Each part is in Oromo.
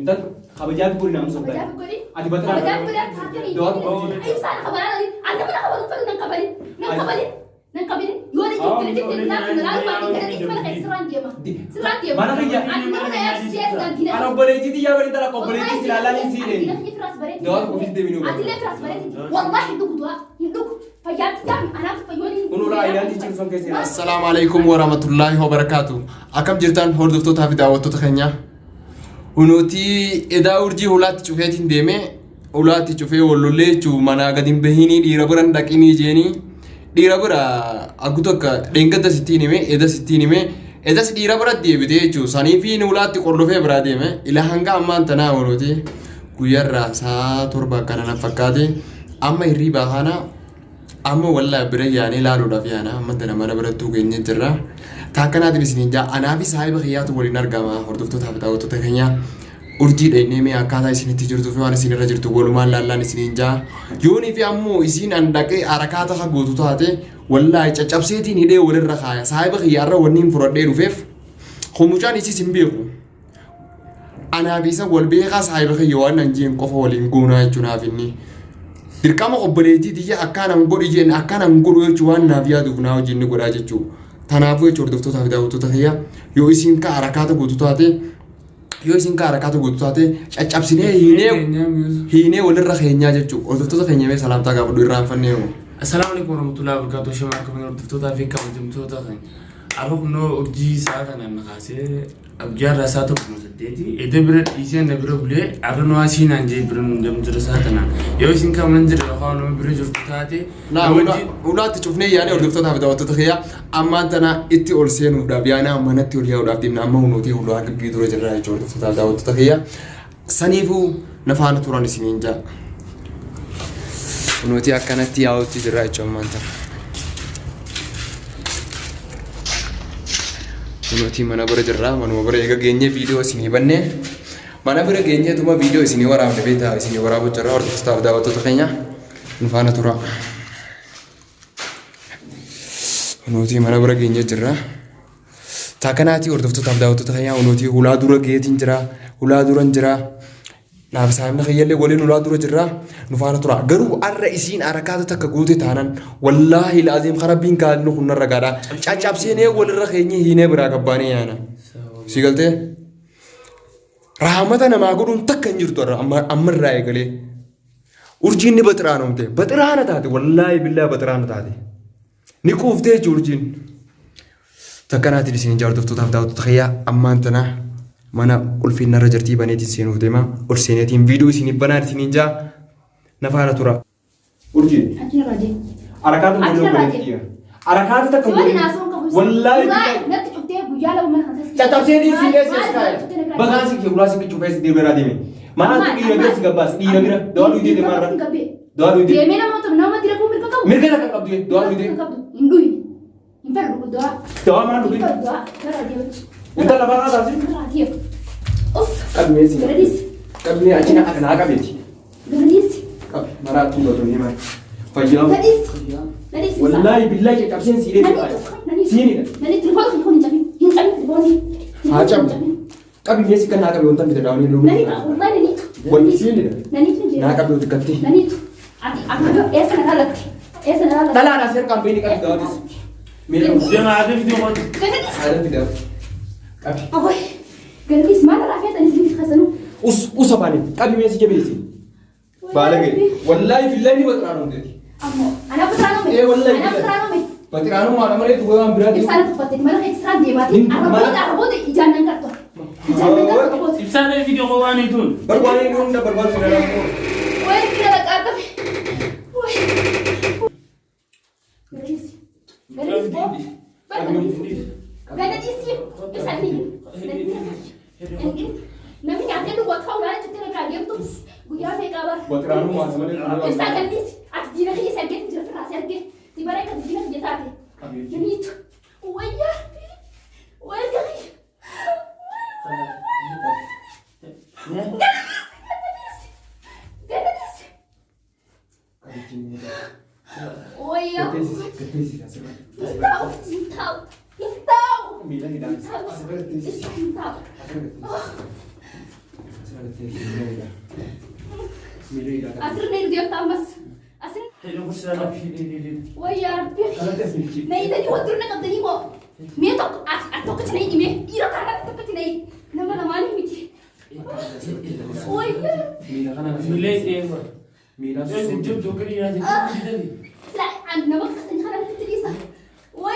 أنت خبجات بقولي نعم صدق خبجات بقولي أنت بترى خبجات بقولي هاتني دوات أي سنة خبر أنا من خبر نقبلي يوري جبري جبري لا ما كان اسمه سران ديما ما أنا خيا أنا قبلتي دي يا ولد أنا قبلتي سلالة نسيني دوات كوفيس دي منو والله يدوك فيات جامي أنا فيوني ونورا إيران تيجي فم كيسي السلام عليكم ورحمة الله وبركاته أكم جرتان هور دفتو تافي دعوتو تخنيا ونوتي إذا أرجي هولات تشوفيتين ديمي هولات تشوفي ولولي تشو منا قديم بهيني ديرابران داكيني جيني ديرابرا أقولك دينكتا ستيني مي إذا ستيني مي إذا ديرابرا ديبتي تشو ساني في نولات تقولو في برادي مي إلى هنگا أمان تنا ونوتي كوير راسا تربا كان نفكاتي أما يريبا هانا أما والله بري يعني لا رودا فيانا أما تنا ما نبرتو كيني جرا تاكنا دي سنينجا أنا في صاحب خيات ولي نرجما هردفتو تابتا وتتخنيا أرجي ديني أكادا سنين تجرتو في وانا سنين رجرتو ولمان لا سنينجا يوني في أمو إسين عندك أركاتا خجوتو تاتي والله تجابسيتي نيدي ولر رخايا صاحب خيارة ونين فرودي رفيف خموجان إسي سنبيخو أنا بيسا والبيخا صاحب خيوان نجيم كفو ولينقونا جنافيني dirqama obboleetii tiyya akkaan godhi jeen akkaan godhu jechuun waan naaf yaadu naa wajjin godhaa jechuudha. Tanaafuu jechuun hordoftoota fi daawwattoota kiyya yoo isin ka harakaata gootu taate caccabsinee hiinee walirra keenyaa jechuudha. Hordoftoota keenya mee salaamtaa gaafadhu irraanfannee hoo. Assalamu alaikum warahmatullahi wabarakatuh. Shamaa akka hordoftoota fi kabajamtoota keenya. Arroba kunoo urjii sa'a kanaan kaasee abjaarraa isaa tokko saddeeti edda bira dhiisee na bira bulee arra nu asiinaan jee bira nu damjira isaa kanaan yoo isin kaman jira lafaa nama bira jirtu taate ulaatti cufnee yaane hordoftoota fi daawwattoota kiyya ammaan tana itti ol seenuudhaaf yaana manatti ol yaa'uudhaaf deemna amma hunuutii hulaa gibbii dura jirra jechuudha hordoftoota fi daawwattoota kiyya saniifuu nafaana turan isiniin jaa hunuutii akkanatti yaa'utti jirra jechuudha ammaan tana. Nuti mana bira jirra manuma bira eega geenye viidiyoo isinii banne mana bira geenye tuma viidiyoo isinii waraabne beektaa isinii waraabu jirra hordoftoota fi daawwattoota keenya nu faana tura. Nuti mana bira geenye jirra taakanaati hordoftoota fi daawwattoota keenya nuti hulaa dura geetiin jira hulaa duran jira naaf saamna keeyyalee waliin hulaa dura jirra nu faana tura garuu arra isiin harakaata takka guute taanan wallaahi laaziim karabbiin kaalnu kunna ragaadha caccabseenee walirra keenya hiinee biraa qabbaanee yaana si galtee rahamata namaa godhuun takka hin jirtu ammarraa eegalee urjiin ni baxiraana taate wallaahi billaa baxiraana taate ni quuftee jechuun urjiin takkanaatiin isin jaartoftootaaf daawwattoota kiyyaa ammaan tanaa mana ulfinna irra jirtii baneetiin seenuuf deema ol seeneetiin viidiyoo isinii banaan isiniin jaa nafaana tura. Urjii harakaata godhee harakaata takka godhee wallaahi natti cuftee guyyaa lama mana kanatti caccabseenii siinee seeskaaya bagaasii kee gulaasii kee cufees deebiraa deeme maanaatu dhiira bira si gabbaas dhiira bira dawaa dhuyitee deemaa irra dawaa dhuyitee deemee nama dira kun mirga qabu mirga takka qabdu dawaa dhuyitee hin dhuyi hin fedhu dawaa maal dhuyi Udah lama kata sih? Kami sih. Kami aja nak kenal kami sih. Marah tuh betul ni mah. Fajam. Wallahi billahi cakap sini sini. Sini. Nani telepon telepon ini telepon. Macam. Kami biasa kenal kami untuk kita daun ini dulu. Nani wallahi nani. Wal sini. Nani tu je. Nak kami untuk ganti. Nani tu. Aku esa nalak. Dalam nasir company kami daun. dia nggak ada video kan? Ada video. أبوي قال لي اسمع أنا رافعت أنا زين خسنو أوس أباني كابي ميسي كبيسي بالك والله في الله بترانو دي أنا بترانو إيه والله أنا بترانو ما أنا مريت هو أنا برادي إنسان تفتح مرة إكسترا دي باتي أنا بقول إجانا كرتو إبسان الفيديو هو أنا يدون برباني يوم ده بربان في العالم وين كده لك أكتر Gak ada isi, bisa nih. Nanti nanti lu buat kau lah, cuci lagi dia tuh. Gue ya make kabar. Buat kamu mas, bisa kan nih? At dina kaya sergei, jadi terasa sergei. Si mereka di dina kaya tadi. Jadi itu, wajah, wajah. Gak ada isi. Oh iya. Tahu. Bilang tidak. أسرع نيجي ديوم تامس أسرع Hello, what's up? ويا ربي نيجي ودرنا قدني مو مية توك أتوقع تناي مية إيرا تانا أتوقع تناي نما نماني ميتي ويا لا عندنا وقت خلينا نتريسا وي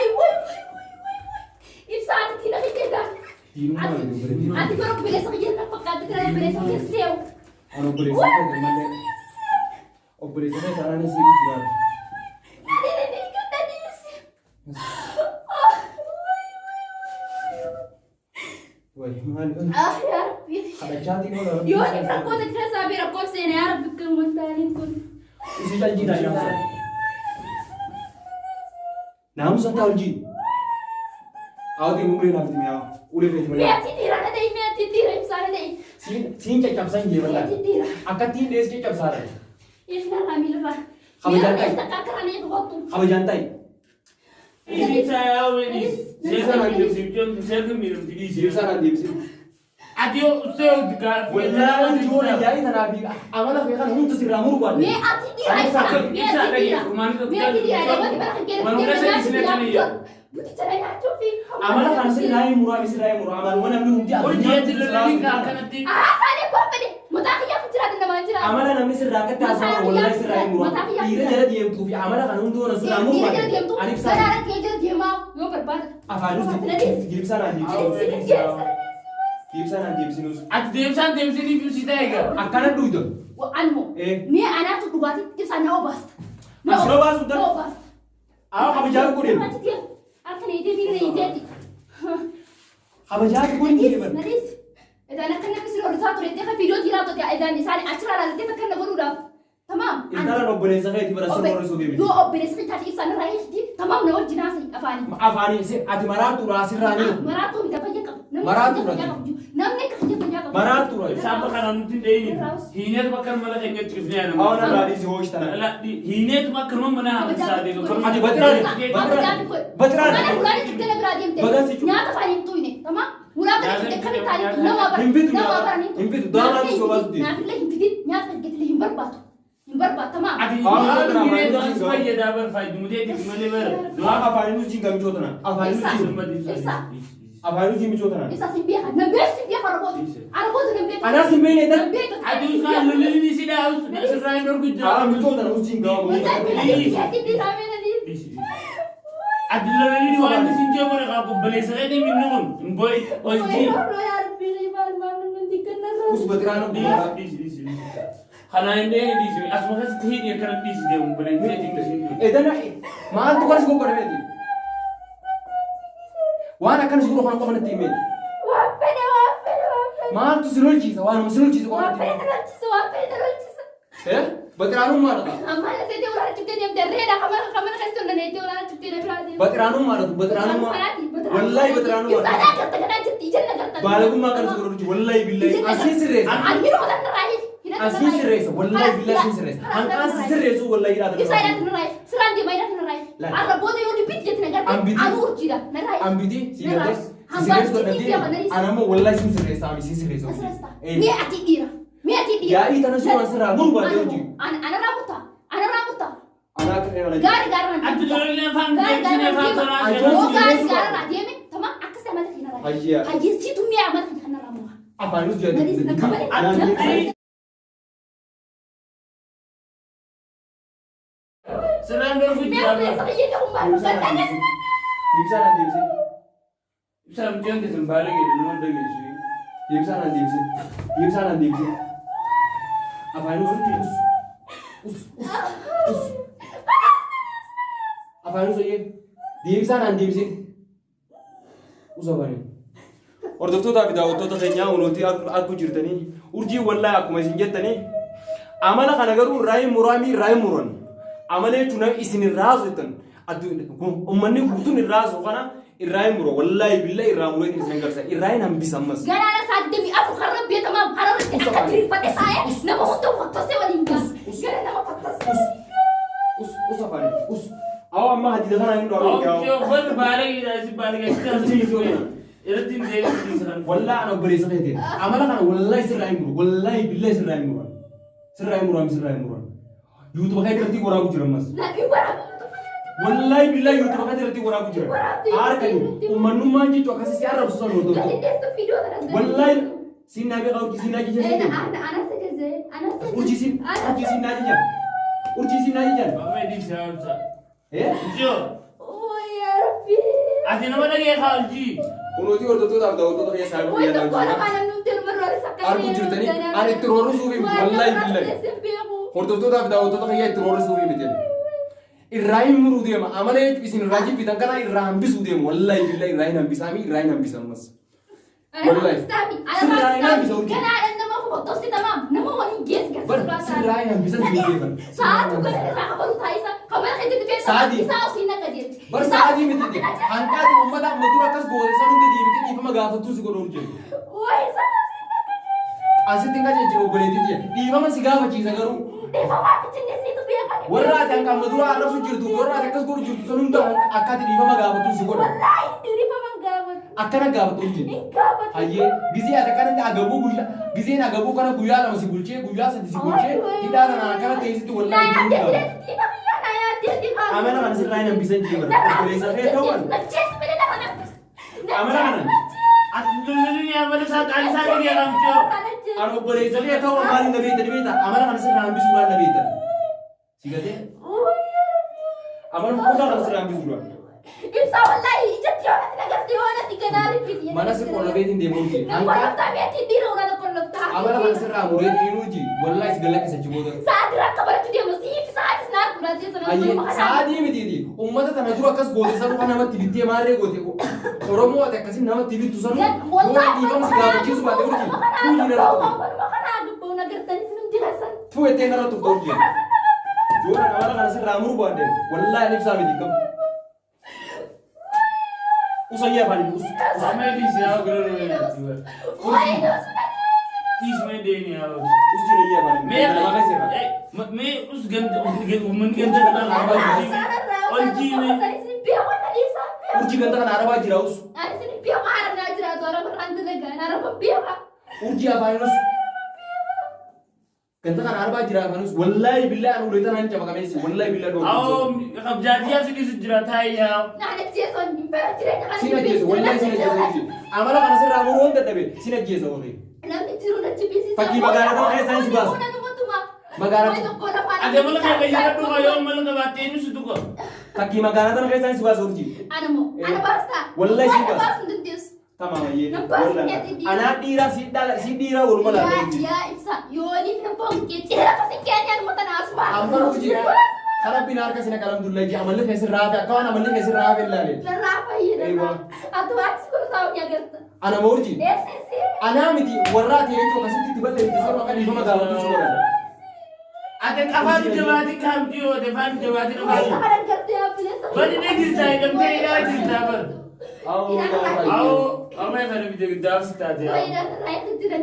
إبساط كنا كده عندي كرك بلا صغير نفقد كده بلا صغير سيو يا ربي يوني فرقوت كذا بيرقوت سنة يا رب كم وانتالين كن نعم سنتالجي أودي ممكن نفتح مياه ولا في جملة مية تدير أنا داي مية تدير إبساط داي سين كم سين جيبه مية تدير أكتين ديس كم سارة إيشنا رامي لبا خبر جانتاي. مية تكاكراني تغطو خبر جانتاي جيبسان ديبسي ولا جول جاي تنابي أمانة في خان هم تصير أمور قادة مية تدير إبساط مية تدير مية تدير أنا ودي برا كده بدي ترى يا توفي أمانة كان سيراي مرا بسيراي مرا أمانة وانا منهم جا ثاني كوبني متاخيا فترة عندما نجرا أمانة نمني سراكة تاسع ولا سيراي مرا إيرة جرا ديم توفي أمانة كان هم دون سيراي مرا أنا بسان أنا كيجر ديما يوم برباد أفعلوس جيبسان ديبسينوس أكنا دويدون وأنمو مية أنا تدواتي تبصنا أوباس أسرع باس وده أوباس خبر جاك كورين أكن يدي مين يدي خبر جاك كورين جيبان نريس إذا أنا كنا بسير ورثات ورثة فيديو تيرا تودي إذا نسال أشرا على ذلك كنا بقوله تمام إذا أنا نبرز غير تبرز سرور سودي يو أبرز غير تاتي إنسان رايح دي تمام نقول جناسي أفاني سي أتمرات راسي راني مراتو بتفجأ مراتو نمني كحجة فجأة مرات أنا رادي زوج تنا أدي بتران أنا ولا تكتنا براديم تي نياتا فايم تويني تمام ولا تكتنا كم تاني نوا ينبتو دارا سوباز دي نافل له ينتدي نياتا قلت له ينبربات تمام أفاني نوزي كم جوتنا أفاني نوزي مجوتنا إسا سيبيها نبيش سيبيها عربوز نبيت أنا سيبيني ده نبيت مجوتنا نوزي كم us betrano إذا ما أنت كارس كم كرمتي وأنا كان سكور خانم كمان تيمين ما أنت سلول كيسة وأنا مسلول كيسة كمان إيه betrano marah betrano marah wallahi betrano marah balagu makan sukuru wallahi billahi asli serius asli serius wallahi billahi asli serius asli serius wallahi ada ambiti serius serius kok nanti anakmu wallahi serius kami serius ya itu nasi masalah murba dia uji أنا رابطة anak kena gari تمام أكسر ما تخينا هاي سيتو مية ما تخينا راموها apa harus jadi bisa nanti apa harus apa harus aja bisa nanti usapani hordoftoota fi daawwattoota keenyaa hunooti arguu jirtanii urjii wallaahi akkuma isin jettanii amala kana garuu irraa muran amala jechuun isin irraa sotan ummanni guutuun irraa so kana irraa muro wallaahi billahi irraa muro isin garsa irraa hambisa ammas garaana saddemi afu karra beetama hararratti akka tirifate saaya nama hunduu fattase waliin gas gara nama fattase usapani awa amma hadida kana hin dhawu إردين زي مثلا والله أنا بريس خيتين عملا أنا والله سر عمرو والله بالله سر عمرو سر عمرو سر عمرو يوتيوب خير ترتي ورا بجرم مس لا يورا والله بالله يوتيوب خير ترتي ورا بجرم أركني ومنو ما جيت وكاسي سيارة بسون لا ورد تدست فيديو ده والله سينا بيغا ورجي سينا جي جي أنا سجزة أنا سجزة ورجي سينا جي جي ورجي سينا جي جي ما يدي سامسا إيه جو أوه يا ربي أتينا ما نجي خالجي ونوتي ورد تو دار داو تو خيا سالو يا وين داو تقول أنا نمتر مرة سكر أركو جرتني أنا ترورو سوفي والله بالله ورد تو دار داو تو خيا ترورو سوفي بيجي الرايم مروديم عمله بيسين راجي بيتان كنا الرايم بيسوديم والله بالله الرايم بيسامي الرايم بيسام بس والله أنا كان على إنما هو تصي تمام نما هو يجيز بس الرايم بيسام ساعات وكان راح أقول تايسا كمان خدت في ساعدي. ساعة وسينا كدير بس عادي متدي أنت أمدا مدورة كاس جوه سانون دي بيتي فما غافة توسي كورورجي ويسا أسي تينكا جيجي وبريدي دي فما سيغافة جيزا كارو دفع ما بتشني سيتو بيا ورا تانكا مدورة عرب سجرتو ورا تانكا سكور جرتو سانون دا أكاد دي فما غافة توسي كورو والله ديري فما غابت أكنا غافة توسي غابت Aye, gizi ada kan ada agabu gula, gizi na agabu kan gula la masih gulce, gula sa disi gulce, kita ada na kan teh itu wallahi Naya gula. dia tidak iya Naya dia tidak. Amana kan sih lain yang bisa jiwa, boleh saya kawan. Ngeces beda dah kan. Amana kan, أتدلني يا بلد ساعة على ساعة يا رامجو anu boleh saya kawan mari nabi tadi beta, amana kan sih nabi surat nabi tadi. Siapa deh? Amana bukan kan sih nabi surat. Ibsa wallahi jadi orang tidak ngerti orang tiga nari video. Mana sih kalau nabi ini demo sih? Kalau tapi tidur orang kalau tak. Amana kan sih nabi murid ini uji, wallahi segala kisah cuma. Saat raka baru dia mesti saat senar kurang sama. Aye, saat ini mesti umat tanah jua kas gode sanu kan nama tibi tiap hari gode. Orang mau ada kasih nama tibi tu sanu. Orang di bawah segala jenis buat dia uji. Tuh jadi ratu. Makan aku pun nagar tadi senang jelasan. Tuh itu yang ratu tuh dia. Juara kamera kan sih ramur buat dia. Wallahi ini bisa dijikam. Usahanya apa nih? Sama di siapa gelar ini? Wah itu sudah. Tis में देनी है वो Usahanya apa nih? मैं Terima kasih pak. मैं उस गंदे उमन गंदे का नाम और जी में Tadi sini biar mana dia sampai. Urji ganta kan araba jiraus. Ada sini biar mana nak jerat orang berhantu lega, nara biar. Urji apa ini? Ganta kan araba jiraus. Wallahi billahi anu udah tanah coba kami sih. Wallahi billahi dong. आओ अब जातिया से किसी जरूरत है यार Nah ada jeson, biar jerat kan. Sina jesa, wallahi sina jesa. Amala kan sih ramur on tetapi sina jesa oke. Nanti tiru nanti bisi. Pagi magara tuh kayak saya subas. Magara. ada malah kayak gitu tuh kayak malah nggak batin itu tuh kok Kaki magana tuh kayak saya subas urji. Ada mau, ada basta. Wallahi sih, Bas. Basta untuk dia. Tamam aye. Nampak Wallahi. niat dia. Anak dira si dira urma lah. Ya, Ibsa. Yo, ini nampang kecil. Apa sih kayaknya mau tanah asma? Amar urji. Karena pinar kasih nak alhamdulillah ji amal kayak serap ya. Kawan amal kayak serap ya lah. Kenapa ya? Ewa. Atau aku sudah tahu ya gitu. Anak mau urji. Sih. Anak miti warrat ya itu kasih tiba tiba itu sama kan di rumah galau tuh semua. ada kapan jawati kam jiwa depan jawati Wah, nama sekarang ngerti apa ya? bani dia cerita kan dia cerita ber Allah. आओ मैं खाने भी जगह दाव से ताजे Wah, ini ada rakyat itu dan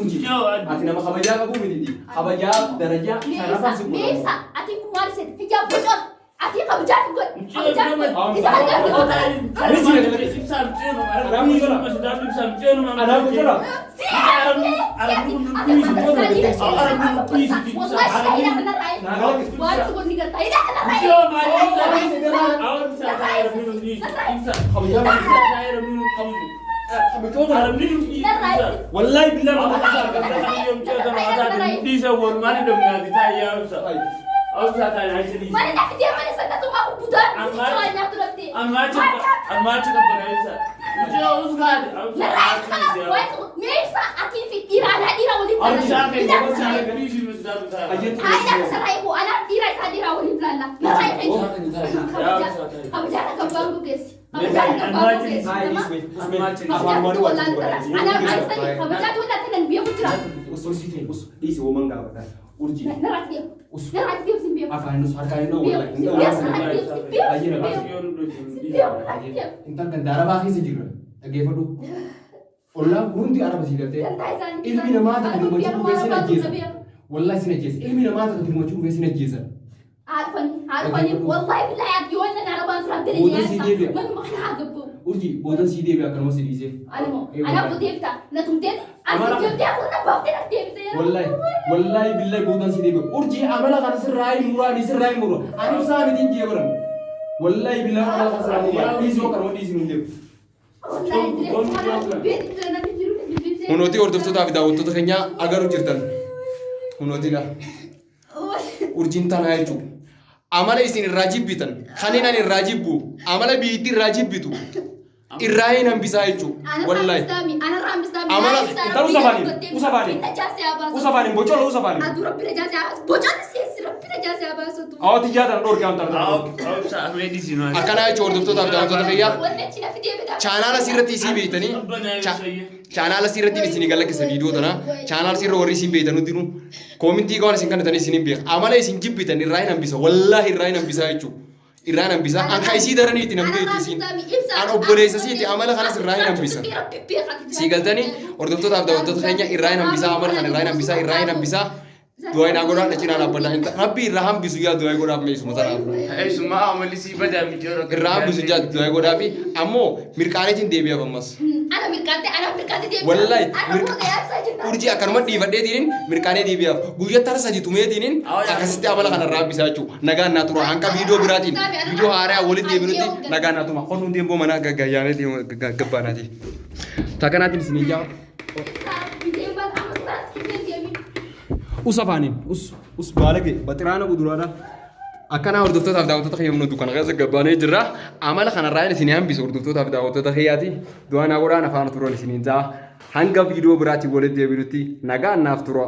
Urji. Yo, Ati nama kabaja aku miti. Kabaja daraja sarapan sih. Bisa, ati kumar sih. Hijab bocor. Ati kamu jadi gue. Cium cium Bisa aja oh gitu. tadi ada sih ada sih sam cium ada sih masih dalam sam cium Ada aku celah. ada Wah, sebut nih kata ini kena rakyat. cium ada bisa saya minum ini bisa Kabaja mah. saya minum kamu ada minum ini Wallahi billah aku ma. bisa kan cium cium sama ada bisa buat mana dong nggak ditanya bisa aku bisa tanya aja di Mana nak dia mana saya tuh aku budak. Soalnya tuh nanti. Anmacha ka banaysa. Diyo usgad. Wah, Mesa ati fikira ada dira wali. Aku sa akin, ako sa akin, please you must have that. Ayat. Ada sarai ko, anak dira sa dira wali plana. Narai kayo. Kamu jangan kembang guys. Kamu jangan kembang guys. Hai isme. Isme. Kamu Apa jangan mau tuh buat? lantar. Anak anak kamu jangan tuh lantar dan biar putra. Usul sih us. Di si woman gak apa. Urji. Narai dia. Narai dia simbiar. Apa nus harga ini Biar wallahi. simbiar. Intan gandara baki sejira. Lagi apa tuh? Allah hundi arab sih kate. Ilmi nama tak di macam gue sih najis. Wallahi sih najis. Ilmi nama tak di macam gue sih najis. عارفني والله بالله يا ابني وانا انا ربان فرحت لي ودي سي جيبي. ما حاجبه urji boodan sii deebi'a akkanuma si dhiisee. Ana budeebta na tumteeti ana budeebtee akkuma baaftee na deebitee. Wallahi billahi boodan sii deebi'a. Urji amala kana sirraa hin muruu. Ani ibsaa miti hin jeebaran. Wallahi billahi amala kana sirraa muruu. Dhiisoo akkanuma dhiisinu hin deebi'u. Hunooti hordoftoota fi daawwattoota keenya agaruu jirtan. Hunootiidha. Urjiin tanaa jechuudha. Amala isin irraa jibbitan kan inni irraa jibbu amala biitti irraa jibbitu irraa hin hambisaa jechuudha. Wallahi. Amala intal usafaaniin bocola usafaaniin. Adura bira jaasa bocola seesira bira jaasa baasutu. Awwaati jaatan dhoorkee amtaan. Akkanaa jechuudha hordoftoota fi daawwattoota keenya. Chaanaala asirratti isii beektanii chaanaala asirratti isin galakkisa viidiyoo tana chaanaala asirra warri isin beektan hundinuu koomintii qaban isin kanatanii isin beeka amala isin jibbitan irraa hin hambisa wallahi irraa hin hambisa jechuudha irraa hin hambisa akka isii daraniitti namni isin an obboleessa isiiti amala kanas irraa hin hambisa sii galtanii hordoftoota fi daawwattoota keenya irraa hin hambisa amala kana irraa hin hambisa Dua ina godha dhacina dhaabbanna rabbi irraa hambisu yaa du'a godhaaf meesuma tanaaf. Eesuma amali si badaa mijoora. Irraa hambisu jaa du'a godhaafi ammoo mirqaaneetiin deebi'aaf ammas. Ana mirqaate deebi'aaf. Wallahi urjii akkanuma dhiifadheetiin mirqaanee deebi'aaf guyyaa tara sadii tumeetiin akkasitti amala kana irraa hambisaa jechuudha. Nagaan naa tura hanqa viidiyoo biraatiin viidiyoo haaraa walitti deebinutti nagaan naa tuma kun hundeen boo mana gaggayyaanee gabbaanaati. Takkanaatiin isin ijaa. Usafaaniin us baalage baxiraana guduraadha. Akkanaa hordoftoota fi daawwattoota keenya humna dukkana keessa gabbaanee jirra. Amala kanarraa isin hambisu hordoftoota fi daawwattoota keenyaati. Du'aan godhaan afaan turan isiniin ta'a. Hanga viidiyoo biraatiin walitti deebinutti nagaan naaf tura.